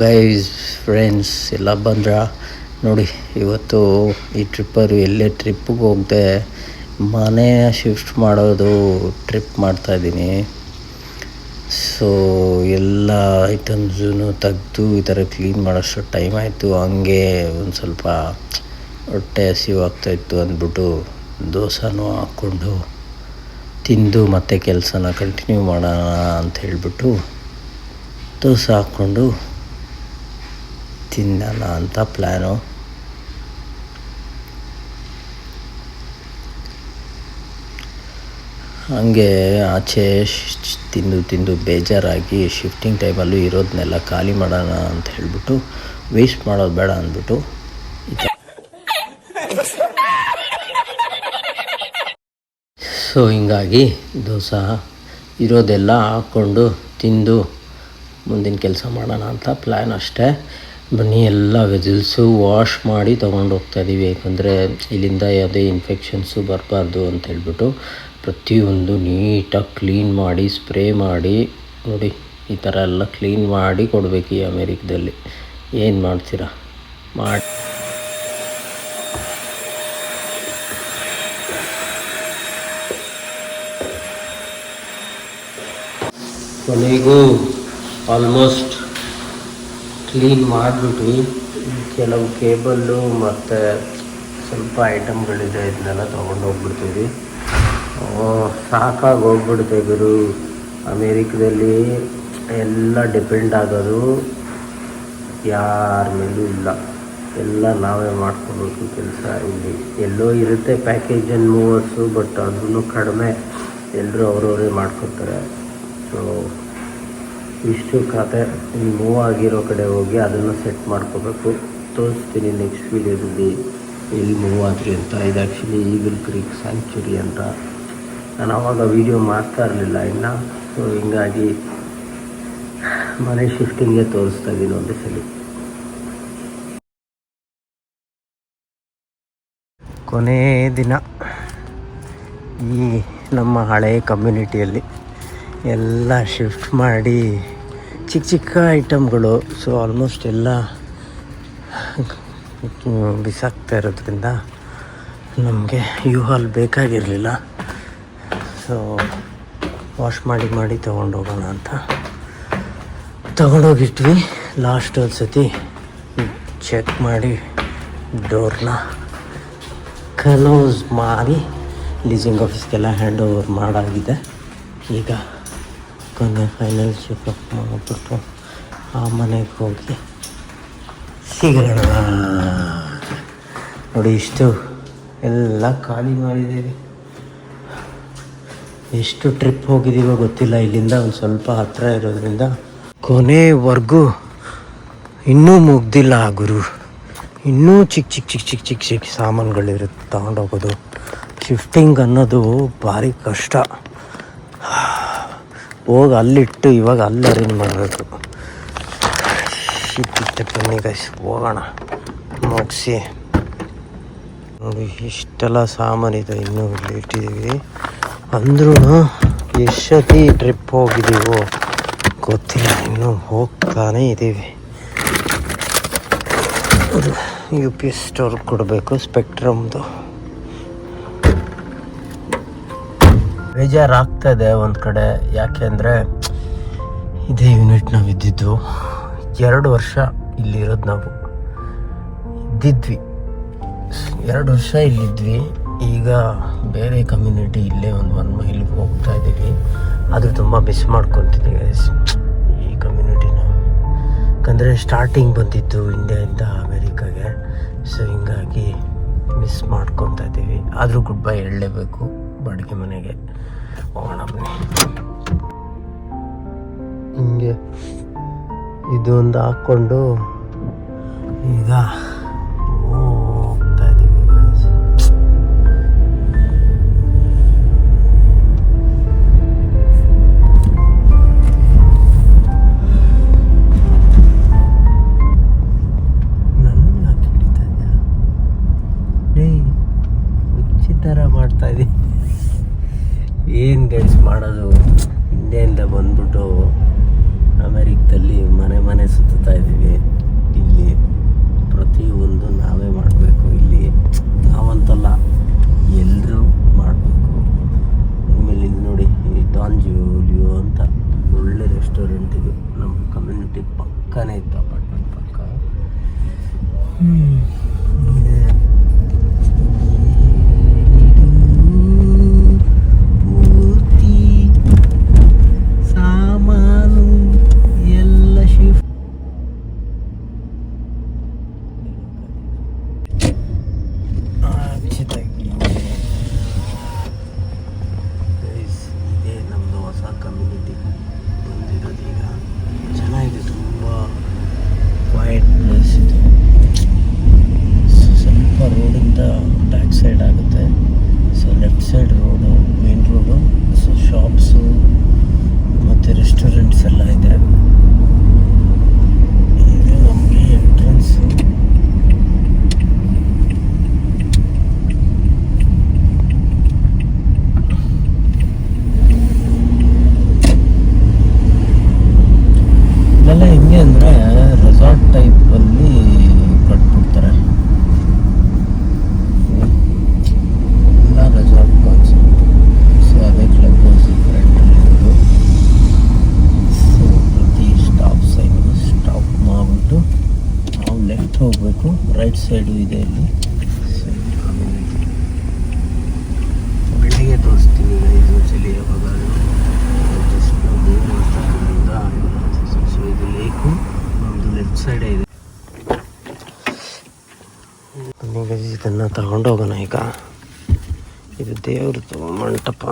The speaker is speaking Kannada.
ಗೈಸ್ ಫ್ರೆಂಡ್ಸ್ ಎಲ್ಲ ಬಂದ್ರ ನೋಡಿ. ಇವತ್ತು ಈ ಟ್ರಿಪ್ಪರು ಎಲ್ಲೇ ಟ್ರಿಪ್ಪಿಗೆ ಹೋಗದೆ ಮನೆ ಶಿಫ್ಟ್ ಮಾಡೋದು ಟ್ರಿಪ್ ಮಾಡ್ತಾಯಿದ್ದೀನಿ. ಸೊ ಎಲ್ಲ ಐಟಮ್ಸೂ ತೆಗೆದು ಈ ಥರ ಕ್ಲೀನ್ ಮಾಡೋಷ್ಟು ಟೈಮ್ ಆಯಿತು. ಹಂಗೆ ಒಂದು ಸ್ವಲ್ಪ ಹೊಟ್ಟೆ ಹಸಿವಾಗ್ತಾಯಿತ್ತು ಅಂದ್ಬಿಟ್ಟು ದೋಸೆನೂ ಹಾಕ್ಕೊಂಡು ತಿಂದು ಮತ್ತೆ ಕೆಲಸನ ಕಂಟಿನ್ಯೂ ಮಾಡೋಣ ಅಂತ ಹೇಳಿಬಿಟ್ಟು ದೋಸೆ ಹಾಕ್ಕೊಂಡು ತಿನ್ನೋಣ ಅಂತ ಪ್ಲ್ಯಾನು. ಹಾಗೆ ಆಚೆ ತಿಂದು ಬೇಜಾರಾಗಿ ಶಿಫ್ಟಿಂಗ್ ಟೈಮಲ್ಲೂ ಇರೋದನ್ನೆಲ್ಲ ಖಾಲಿ ಮಾಡೋಣ ಅಂತ ಹೇಳಿಬಿಟ್ಟು ವೇಸ್ಟ್ ಮಾಡೋದು ಬೇಡ ಅಂದ್ಬಿಟ್ಟು ಸೊ ಹಿಂಗಾಗಿ ದೋಸೆ ಇರೋದೆಲ್ಲ ಹಾಕ್ಕೊಂಡು ತಿಂದು ಮುಂದಿನ ಕೆಲಸ ಮಾಡೋಣ ಅಂತ ಪ್ಲ್ಯಾನ್ ಅಷ್ಟೇ. ಬನ್ನಿ, ಎಲ್ಲ ವೆಜಿಲ್ಸು ವಾಶ್ ಮಾಡಿ ತೊಗೊಂಡು ಹೋಗ್ತಾಯಿದ್ದೀವಿ. ಯಾಕಂದರೆ ಇಲ್ಲಿಂದ ಯಾವುದೇ ಇನ್ಫೆಕ್ಷನ್ಸು ಬರಬಾರ್ದು ಅಂತ ಹೇಳ್ಬಿಟ್ಟು ಪ್ರತಿಯೊಂದು ನೀಟಾಗಿ ಕ್ಲೀನ್ ಮಾಡಿ ಸ್ಪ್ರೇ ಮಾಡಿ ನೋಡಿ, ಈ ಥರ ಎಲ್ಲ ಕ್ಲೀನ್ ಮಾಡಿ ಕೊಡಬೇಕು ಈ ಅಮೇರಿಕದಲ್ಲಿ. ಏನು ಮಾಡ್ತೀರಾ ಮಾಡಿ. ಕೊನೆಗೂ ಆಲ್ಮೋಸ್ಟ್ ಕ್ಲೀನ್ ಮಾಡಿಬಿಟ್ವಿ. ಕೆಲವು ಕೇಬಲ್ಲು ಮತ್ತು ಸ್ವಲ್ಪ ಐಟಮ್ಗಳಿದೆ, ಇದನ್ನೆಲ್ಲ ತೊಗೊಂಡು ಹೋಗ್ಬಿಡ್ತೀವಿ. ಸಾಕಾಗಿ ಹೋಗ್ಬಿಡುತ್ತೆ ಗುರು. ಅಮೇರಿಕದಲ್ಲಿ ಎಲ್ಲ ಡಿಪೆಂಡ್ ಆಗೋದು ಯಾರ ಮೇಲೂ ಇಲ್ಲ, ಎಲ್ಲ ನಾವೇ ಮಾಡ್ಕೋಬೇಕು ಕೆಲಸ. ಇಲ್ಲಿ ಎಲ್ಲೋ ಇರುತ್ತೆ ಪ್ಯಾಕೇಜ್ ಆ್ಯಂಡ್ ಮೂವರ್ಸು, ಬಟ್ ಅದನ್ನು ಕಡಿಮೆ, ಎಲ್ಲರೂ ಅವರವರೇ ಮಾಡ್ಕೊತಾರೆ. ಸೊ ಇಷ್ಟು ಕತೆ. ಇಲ್ಲಿ ಮೂವ್ ಆಗಿರೋ ಕಡೆ ಹೋಗಿ ಅದನ್ನು ಸೆಟ್ ಮಾಡ್ಕೋಬೇಕು. ತೋರಿಸ್ತೀನಿ ನೆಕ್ಸ್ಟ್ ವೀಡಿಯೋದಲ್ಲಿ ಎಲ್ಲಿ ಮೂವ್ ಆದ್ರಿ ಅಂತ. ಇದು ಆ್ಯಕ್ಚುಲಿ ಈಗಲ್ ಕ್ರೀಕ್ ಸ್ಯಾಂಕ್ಚುರಿ ಅಂತ. ನಾನು ಆವಾಗ ವೀಡಿಯೋ ಮಾಡ್ತಾ ಇರಲಿಲ್ಲ ಇನ್ನು. ಸೊ ಹಿಂಗಾಗಿ ಮನೆ ಶಿಫ್ಟಿಂಗೇ ತೋರಿಸ್ತಾ ಇದ್ದೀನಿ ಒಂದೇ ಸಲ. ಕೊನೇ ದಿನ ಈ ನಮ್ಮ ಹಳೆಯ ಕಮ್ಯುನಿಟಿಯಲ್ಲಿ ಎಲ್ಲ ಶಿಫ್ಟ್ ಮಾಡಿ ಚಿಕ್ಕ ಐಟಮ್ಗಳು. ಸೊ ಆಲ್ಮೋಸ್ಟ್ ಎಲ್ಲ ಬಿಸಾಕ್ತಾ ಇರೋದ್ರಿಂದ ನಮಗೆ U-Haul ಬೇಕಾಗಿರಲಿಲ್ಲ. ಸೊ ವಾಶ್ ಮಾಡಿ ತೊಗೊಂಡೋಗೋಣ ಅಂತ ತೊಗೊಂಡೋಗಿಟ್ವಿ. ಲಾಸ್ಟ್ ಒಂದು ಸತಿ ಚೆಕ್ ಮಾಡಿ ಡೋರ್ನ ಕ್ಲೋಸ್ ಮಾಡಿ ಲೀಸಿಂಗ್ ಆಫೀಸ್ಗೆಲ್ಲ ಹ್ಯಾಂಡ್ ಓವರ್ ಮಾಡಾಗಿದೆ. ಈಗ ಕೊನೆ ಫೈನಲ್ ಚೆಕಪ್ ಮಾಡಿಬಿಟ್ಟು ಆ ಮನೆಗೆ ಹೋಗಿ ಸಿಗೋಣ. ನೋಡಿ, ಇಷ್ಟು ಎಲ್ಲ ಖಾಲಿ ಮಾಡಿದ್ದೀವಿ. ಎಷ್ಟು ಟ್ರಿಪ್ ಹೋಗಿದ್ದೀವೋ ಗೊತ್ತಿಲ್ಲ. ಇಲ್ಲಿಂದ ಒಂದು ಸ್ವಲ್ಪ ಹತ್ತಿರ ಇರೋದ್ರಿಂದ ಕೊನೆವರೆಗೂ ಇನ್ನೂ ಮುಗ್ದಿಲ್ಲ ಗುರು. ಇನ್ನೂ ಚಿಕ್ಕ ಸಾಮಾನುಗಳಿರುತ್ತೆ ತಗೊಂಡೋಗೋದು. ಶಿಫ್ಟಿಂಗ್ ಅನ್ನೋದು ಭಾರಿ ಕಷ್ಟ. ಹೋಗಿ ಅಲ್ಲಿಟ್ಟು ಇವಾಗ ಅಲ್ಲಿ ಅರೇಂಜ್ ಮಾಡಬೇಕು. ಶಿಫ್ಟಿಗೆ ಬನ್ನಿ ಗೈಸ್, ಹೋಗೋಣ ಮುಗಿಸಿ. ನೋಡಿ, ಇಷ್ಟೆಲ್ಲ ಸಾಮಾನಿದೆ. ಇನ್ನೂ ಇಲ್ಲಿ ಇಟ್ಟಿದ್ದೀವಿ. ಅಂದ್ರೂ ಎಷ್ಟೊತ್ತಿ ಟ್ರಿಪ್ ಹೋಗಿದ್ದೀವೋ ಗೊತ್ತಿಲ್ಲ. ಇನ್ನೂ ಹೋಗ್ತಾನೇ ಇದ್ದೀವಿ. UPS ಸ್ಟೋರ್ಗೆ ಕೊಡಬೇಕು ಸ್ಪೆಕ್ಟ್ರಮ್ದು. ಬೇಜಾರಾಗ್ತದೆ ಒಂದು ಕಡೆ. ಯಾಕೆ ಅಂದರೆ ಇದೇ ಯೂನಿಟ್ ನಾವು ಇದ್ದಿದ್ದು 2 ವರ್ಷ ಇಲ್ಲಿರೋದು. ನಾವು ಇದ್ದಿದ್ವಿ 2 ವರ್ಷ ಇಲ್ಲಿದ್ವಿ. ಈಗ ಬೇರೆ ಕಮ್ಯುನಿಟಿ ಇಲ್ಲೇ ಒಂದು 1 ಮೈಲಿಗೆ ಹೋಗ್ತಾ ಇದ್ದೀವಿ. ಅದು ತುಂಬ ಮಿಸ್ ಮಾಡ್ಕೊತಿದ್ದೀವಿ ಈ ಕಮ್ಯುನಿಟಿನ. ಯಾಕಂದರೆ ಸ್ಟಾರ್ಟಿಂಗ್ ಬಂದಿದ್ದು ಇಂಡಿಯಾದಿಂದ ಅಮೇರಿಕಾಗೆ. ಸೊ ಹಿಂಗಾಗಿ ಮಿಸ್ ಮಾಡ್ಕೊತಾ ಇದ್ದೀವಿ. ಆದರೂ ಗುಡ್ ಬೈ ಹೇಳಲೇಬೇಕು ಬಾಡಿಗೆ ಮನೆಗೆ. ಹೋಗೋಣ ಬನ್ನಿ. ಹಿಂಗೆ ಇದೊಂದು ಹಾಕ್ಕೊಂಡು ಈಗ ಹೋಗ್ತಾ ಇದ್ದೀವಿ. ನನ್ನ ಹಿಡಿತಾ ಇದೆಯಾ ಹುಚ್ಚಿ ಥರ ಮಾಡ್ತಾ ಇದ್ದೀನಿ. ಏನು ಗೈಸ್ ಮಾಡೋದು, ಇಂಡಿಯಾದಿಂದ ಬಂದ್ಬಿಟ್ಟು ಅಮೇರಿಕದಲ್ಲಿ ಮನೆ ಕಮ್ಯುನಿಟಿ ಪಕ್ಕನೇ ಇತ್ತು, ಅಪಾರ್ಟ್ಮೆಂಟ್ ಪಕ್ಕ. ಪೂರ್ತಿ ಸಾಮಾನು ಎಲ್ಲ ಶಿಫ್ಟ್. ಇದೇ ನಮ್ಮದು ಹೊಸ ಕಮ್ಯುನಿಟಿ ಬಂದಿರೋದು. ಈಗ ಚೆನ್ನಾಗಿದೆ, ತುಂಬ ವೈಡ್ ಪ್ಲೇಸ್ ಇದು. ಸ್ವಲ್ಪ ರೋಡಿಂದ ಬ್ಯಾಕ್ ಸೈಡ್ ಆಗುತ್ತೆ. So left side road, main road. So shops ಮತ್ತು ರೆಸ್ಟೋರೆಂಟ್ಸ್ ಎಲ್ಲ ಇದೆ. ಇದು ನಮಗೆ ಎಂಟ್ರೆನ್ಸು. ಇದೆಲ್ಲ ಹೆಂಗೆ ಅಂದರೆ ರೆಸಾರ್ಟ್ ಟೈಪಲ್ಲಿ ಕಟ್ಬಿಡ್ತಾರೆ. ಎಲ್ಲ ರೆಸಾರ್ಟ್ ಕಾನ್ಸೆಪ್ಟ್. ಸೊ ಅದೇ ಕ್ಲಬ್ ಹೌಸ್ ಫ್ರಂಟಲ್ಲಿರೋದು. ಸೊ ಪ್ರತಿ ಸ್ಟಾಪ್ ಸೈಡು ಸ್ಟಾಪ್ ಮಾಡಿಬಿಟ್ಟು ನಾವು ಲೆಫ್ಟ್ ಹೋಗಬೇಕು. ರೈಟ್ ಸೈಡು ಇದೆ ಇಲ್ಲಿ. ಸೊ ಬೆಳಗ್ಗೆ ತೋರಿಸ್ತೀನಿ ಗೈಸ್ ಒಂದ್ಸಲಿ ಯಾವಾಗಾದ್ರು. ಜಸ್ಟ್ ನಾವು ಮೂವ್ ಮಾಡ್ತಕ್ಕಂಥ. ಸೊ ಇದು ಲೇಕು ನಮ್ಮದು ಲೆಫ್ಟ್ ಸೈಡೇ ಇದೆ. ಇದನ್ನು ತಗೊಂಡೋಗೋಣ ಈಗ. ಇದು ದೇವ್ರದ್ದು ಮಂಟಪ.